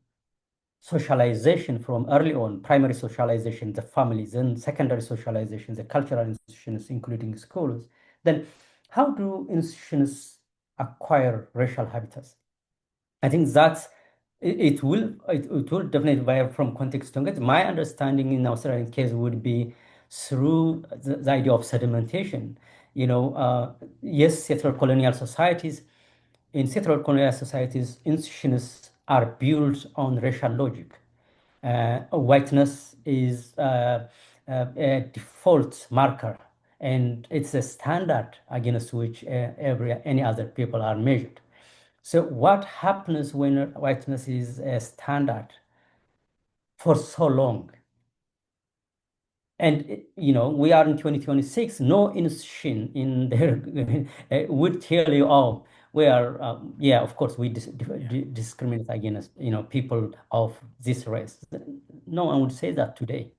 socialization from early on, primary socialization, the families, and secondary socialization, the cultural institutions, including schools, then how do institutions acquire racial habitus. I think that's it will definitely vary from context to context. My understanding in Australian case would be through the idea of sedimentation. Yes, settler colonial societies. In settler colonial societies, institutions are built on racial logic. Whiteness is a default marker, and it's a standard against which any other people are measured. So what happens when whiteness is a standard for so long? And we are in 2026. No institution in there would tell you, oh, we are, yeah, of course, we discriminate against people of this race. No one would say that today.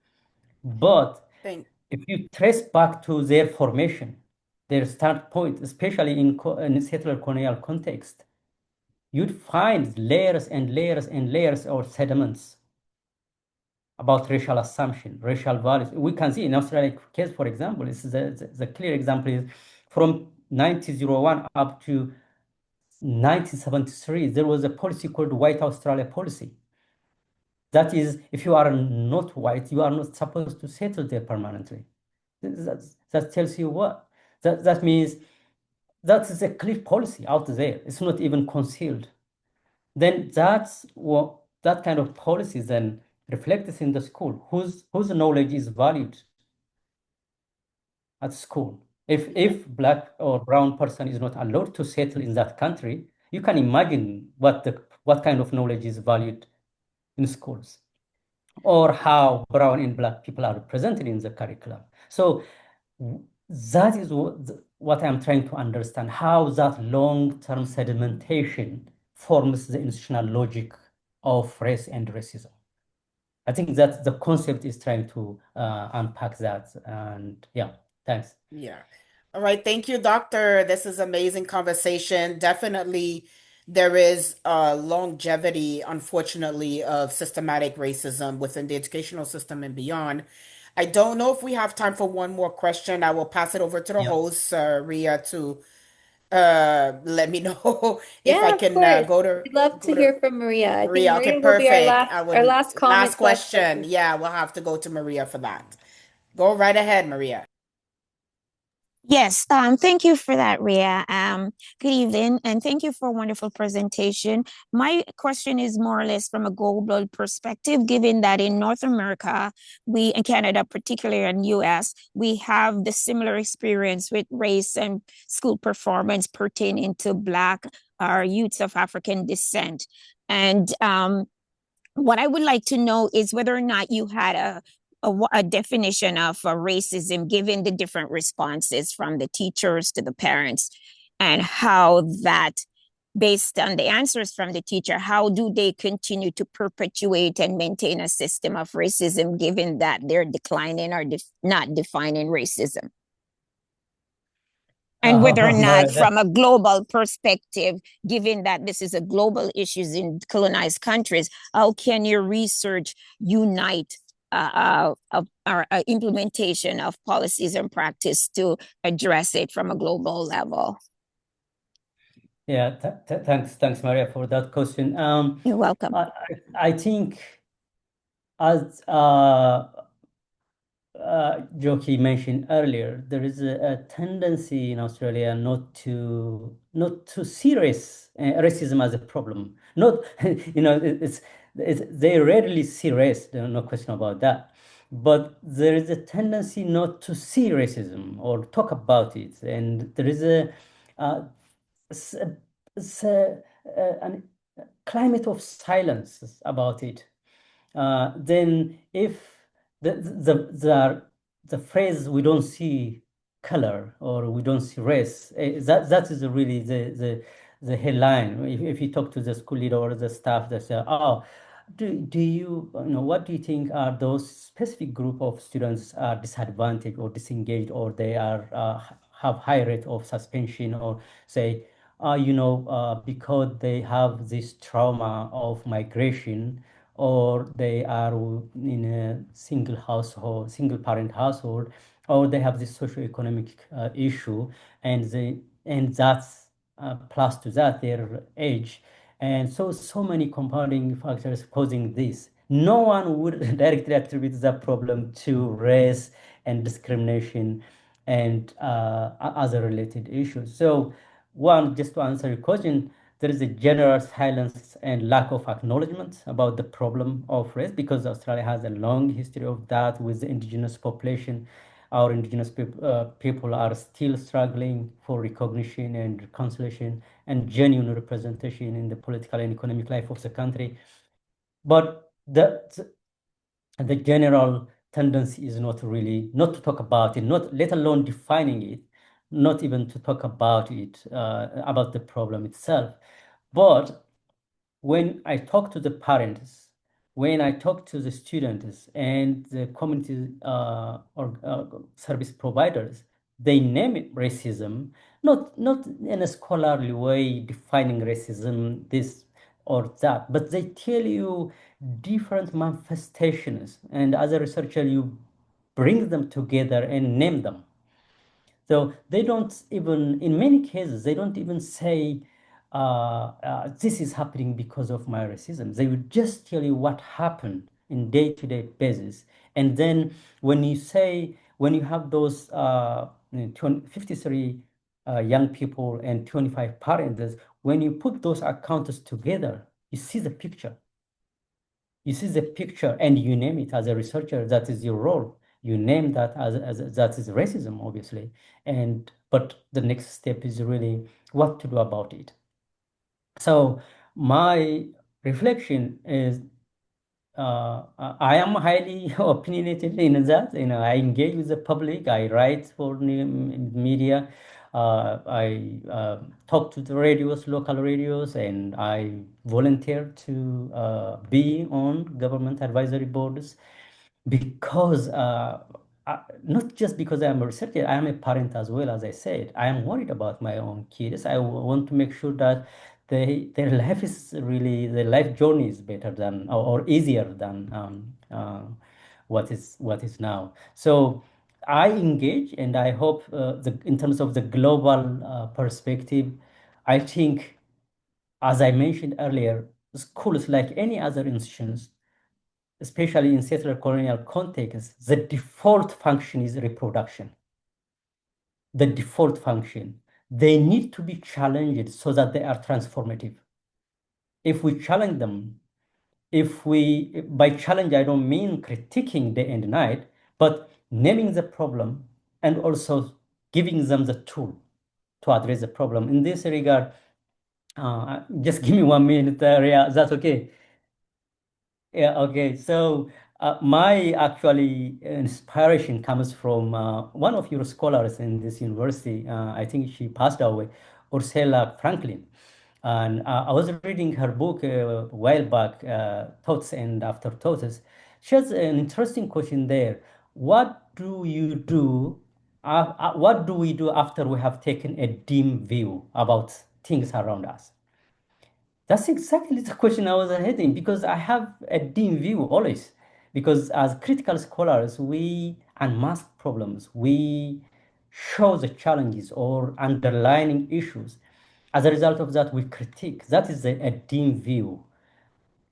But if you trace back to their formation, their start point, especially in settler colonial context, you'd find layers and layers and layers of sediments about racial assumption, racial values. We can see in Australia case, for example, this is the clear example is from 1901 up to 1973, there was a policy called White Australia policy. That is, if you are not white, you are not supposed to settle there permanently. That tells you what? That means that is a clear policy out there. It's not even concealed. Then that's what that kind of policy then reflects in the school. Whose knowledge is valued at school? If black or brown person is not allowed to settle in that country, you can imagine what kind of knowledge is valued in schools, or how brown and black people are represented in the curriculum. So that is what I'm trying to understand, how that long-term sedimentation forms the institutional logic of race and racism. I think that the concept is trying to unpack that. And yeah, thanks. Yeah. All right. Thank you, Doctor. This is amazing conversation. Definitely, there is longevity, unfortunately, of systematic racism within the educational system and beyond. I don't know if we have time for one more question. I will pass it over to the Yeah. host, Ria, to let me know if I Yeah, of can course. We'd love go to to hear from Maria. I think Maria. Okay, Maria will be our perfect. last I our would last last comment question. question. Yeah, we'll have to go to Maria for that. Go right ahead, Maria. Yes, thank you for that, Ria. Good evening, and thank you for a wonderful presentation. My question is more or less from a global perspective, given that in North America, we in Canada, particularly in US, we have the similar experience with race and school performance pertaining to Black or youths of African descent. And what I would like to know is whether or not you had a definition of racism given the different responses from the teachers to the parents, and how that, based on the answers from the teacher, how do they continue to perpetuate and maintain a system of racism given that they're declining or not defining racism? And whether or not, from a global perspective, given that this is a global issue in colonized countries, how can your research unite our implementation of policies and practice to address it from a global level? Yeah, thanks, Maria, for that question. You're welcome. I think, as Joki mentioned earlier, there is a tendency in Australia not to see racism as a problem. Not it's they rarely see race. There's no question about that. But there is a tendency not to see racism or talk about it, and there is a an climate of silence about it. Then if the phrase "we don't see color" or "we don't see race," that is really the headline. If you talk to the school leader or the staff, they say, "Oh, do you know what do you think are those specific group of students are disadvantaged or disengaged, or they are have high rate of suspension, or say, because they have this trauma of migration, or they are in a single parent household, or they have this socioeconomic issue, and that's plus to that, their age. And so many compounding factors causing this. No one would directly attribute that problem to race and discrimination and other related issues. So one, just to answer your question, there is a general silence and lack of acknowledgement about the problem of race because Australia has a long history of that with the indigenous population. Our indigenous people are still struggling for recognition and reconciliation and genuine representation in the political and economic life of the country. But the general tendency is not really not to talk about it, not let alone defining it, not even to talk about it, about the problem itself. But when I talk to the parents, when I talk to the students and the community or service providers, they name it racism, not in a scholarly way defining racism, this or that, but they tell you different manifestations, and as a researcher, you bring them together and name them. So they don't even, in many cases, they don't even say, this is happening because of my racism. They would just tell you what happened in day-to-day basis. And then when you say, when you have those 53 young people and 25 parents, when you put those accounts together, you see the picture. You see the picture and you name it as a researcher. That is your role. You name that as that is racism, obviously. And but the next step is really what to do about it. So my reflection is I am highly opinionated in that. I engage with the public. I write for media. I talk to the radios, local radios, and I volunteer to be on government advisory boards because not just because I am a researcher, I am a parent as well. As I said, I am worried about my own kids. I want to make sure that their life is really, their life journey is better than or easier than what is now. So I engage, and I hope in terms of the global perspective, I think, as I mentioned earlier, schools, like any other institutions, especially in settler colonial contexts, the default function is reproduction. The default function. They need to be challenged so that they are transformative. If we challenge them, by challenge, I don't mean critiquing day and night, but naming the problem and also giving them the tool to address the problem. In this regard, just give me 1 minute, Ria. That's okay. Yeah, okay. So my actually inspiration comes from one of your scholars in this university. I think she passed away, Ursula Franklin. And I was reading her book a while back, Thoughts and Afterthoughts. She has an interesting question there. What do you do? What do we do after we have taken a dim view about things around us? That's exactly the question I was heading because I have a dim view always. Because as critical scholars, we unmask problems, we show the challenges or underlying issues. As a result of that, we critique. That is a dim view.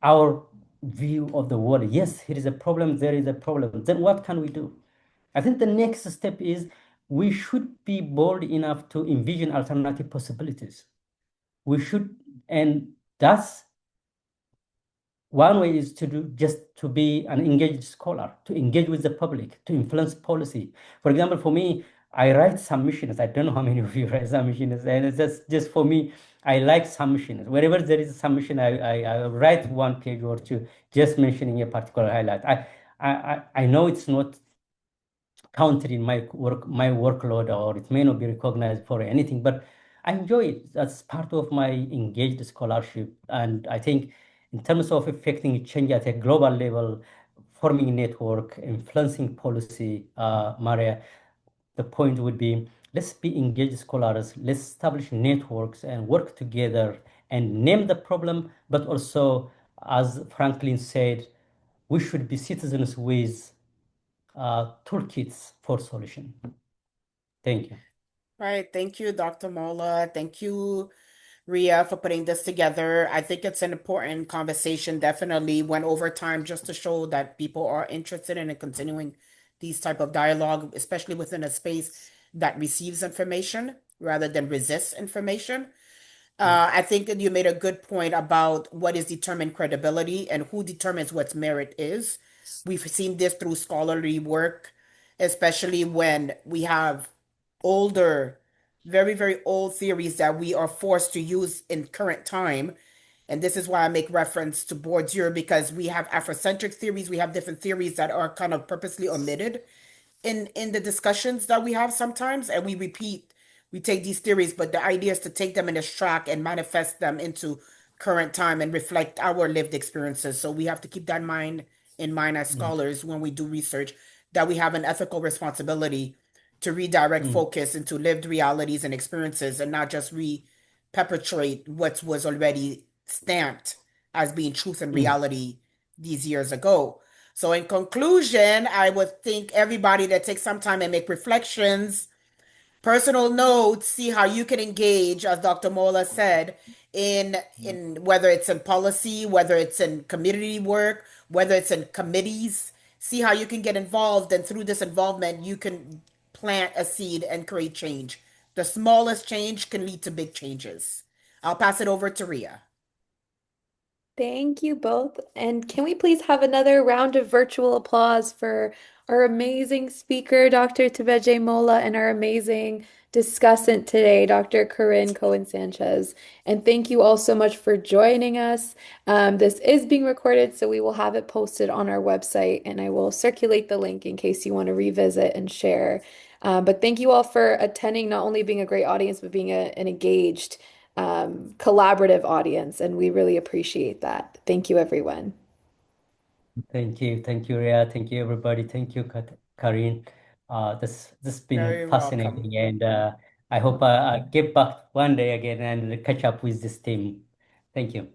Our view of the world. Yes, here is a problem, there is a problem. Then what can we do? I think the next step is we should be bold enough to envision alternative possibilities. We should, and that's one way is to do just to be an engaged scholar, to engage with the public, to influence policy. For example, for me, I write submissions. I don't know how many of you write submissions, and it's just for me, I like submissions. Wherever there is a submission, I write 1 page or two, just mentioning a particular highlight. I know it's not counted in my workload, or it may not be recognized for anything, but I enjoy it. That's part of my engaged scholarship. And I think in terms of affecting change at a global level, forming network, influencing policy, Maria, the point would be let's be engaged scholars, let's establish networks and work together and name the problem, but also, as Franklin said, we should be citizens with toolkits for solution. Thank you. Right. Thank you, Dr. Molla. Thank you, Ria, for putting this together. I think it's an important conversation, definitely went over time just to show that people are interested in continuing these type of dialogue, especially within a space that receives information rather than resists information. I think that you made a good point about what is determined credibility and who determines what merit is. We've seen this through scholarly work, especially when we have older, very, very old theories that we are forced to use in current time. And this is why I make reference to Bourdieu, because we have Afrocentric theories, we have different theories that are kind of purposely omitted in the discussions that we have sometimes, and we take these theories, but the idea is to take them in this track and manifest them into current time and reflect our lived experiences. So we have to keep that in mind as Mm, scholars when we do research, that we have an ethical responsibility to redirect mm, focus into lived realities and experiences, and not just re-perpetrate what was already stamped as being truth and mm, reality these years ago. So in conclusion, I would think everybody that takes some time and make reflections, personal notes, see how you can engage, as Dr. Mola said, in whether it's in policy, whether it's in community work, whether it's in committees, see how you can get involved, and through this involvement you can plant a seed and create change. The smallest change can lead to big changes. I'll pass it over to Ria. Thank you both. And can we please have another round of virtual applause for our amazing speaker, Dr. Tebeje Molla, and our amazing discussant today, Dr. Corinne Cohen-Sanchez. And thank you all so much for joining us. This is being recorded, so we will have it posted on our website, and I will circulate the link in case you want to revisit and share. But thank you all for attending, not only being a great audience, but being an engaged collaborative audience, and we really appreciate that. Thank you, everyone. thank you, Ria. Thank you, everybody. Thank you, Karin. This has been Very welcome. fascinating, and I hope I get back one day again and catch up with this team. Thank you.